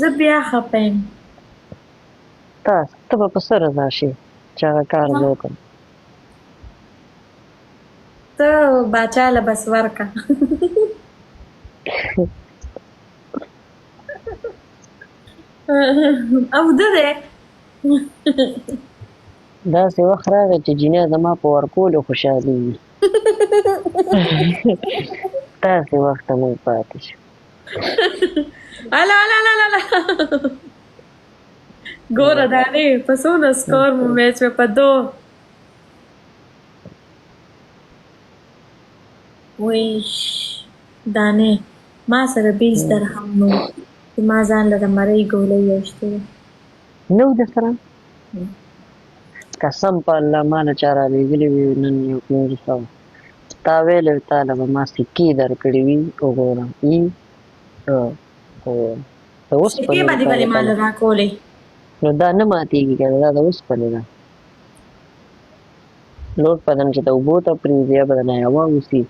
زه بیا خپه یم. ته به په څه رضا شې چې هغه کار زه وکړم؟ ته باچا له بس ورکه. او ده دی. داسې وخت راغی چې جینۍ زما په ورکولو خوشحالېږي. داسې وخت ته موږ پاتې شو. الا الا الا الا ګوره دانې په څونه سکور مو میچ مې په دو. ویش دانې ما سره 20 درهم نو چې ما ځان له د مرۍ ګولۍ یوشتې ده. نه و درسره؟ قسم په الله ما نه چا رالېږلي وي نن یو 500 تا ویلی و تا له به ما سکې درکړې وي وګوره د اوسپنې سکې به دې ولې ما له راکولې؟ نو دا نه ماتېږي که دا د اوسپنې ده. لوټ بدن چې د اوبو ته پرېږدي یا به درنه هوا وڅي.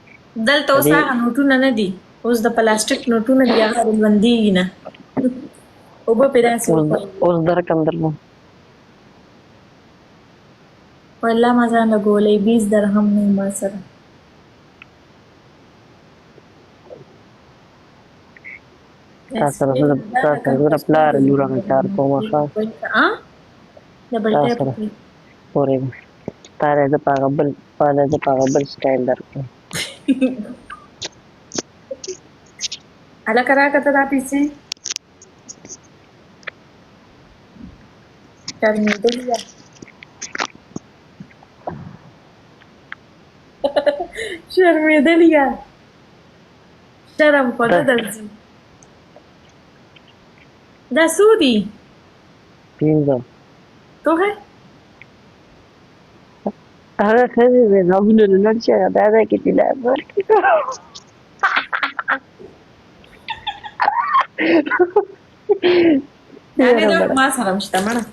دلته اوس هغه نوټونه نه دي، اوس د پلاستیک نوټونه دي، هغه بندېږي نه. اوبه پرې داسې اوس درکم درنه والله ما ځان له ګولۍ 20 درهم نه ما سره. تا سره زه د پلار لور هغه کار کوم ښه تا سره پورېږم تا له زه په هغه بل سټایل درکړم. هلکه راکړه ته دا پیسې شرمېدلې یم. شرمېدلې یم، شرم خو نه درځي. دا څو دي؟ 15 تو ہے هغه ښځې د غمونو له لړ شي هغه دا دی کې چې لاس ورکړي. دانې دا ما سره هم شته مړه.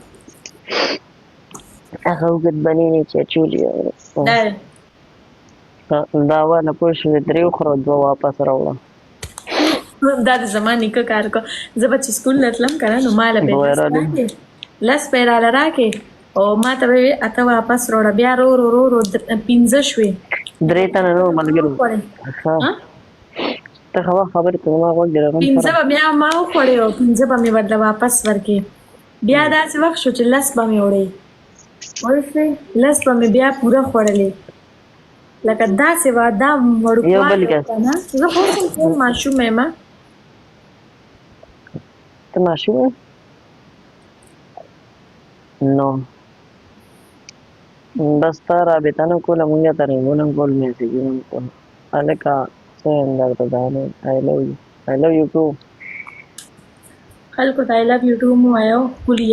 هغه اوږد بنینې چې اچولي دا واله پوه شوې 3 وخوره 2 واپس راوړه. دا د زما نیکه کار کو. زه به چې سکول نه تلم که نه نو ما له به 10 پیراله راکړې او ما ته به وې 8 واپس راوړه. بیا رو رو رو رو 15 شوې. 3 تنه نور ملګري ته خبرې ته زما غوږ دې رغم 15 به بیا ما وخوړې او 15 به مې ورله واپس ورکړې. بیا داسې وخت شو چې 10 به مې وړې پوه شوې 10 به مې بیا پوره خوړلې. لکه داسې وه دا وړوکوالی که نه زه خو اوس هم ماشوم یم. ته ماشوم یې؟ نو بس تا رابطه نه کوله مونږ ته رنګونه هم کول میسیجونه هم کول. هلکه څه یم درته دانې آی لو یو ټو. خلکو ته آی لو یو ټو مو وایه ښکلي.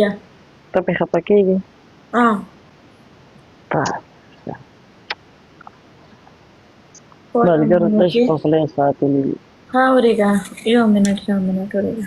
ته پرې خفه کېږې؟ ملګرو تش په خوله یې ساتلي دي. ها اورېږه 1 منټ ورېږه.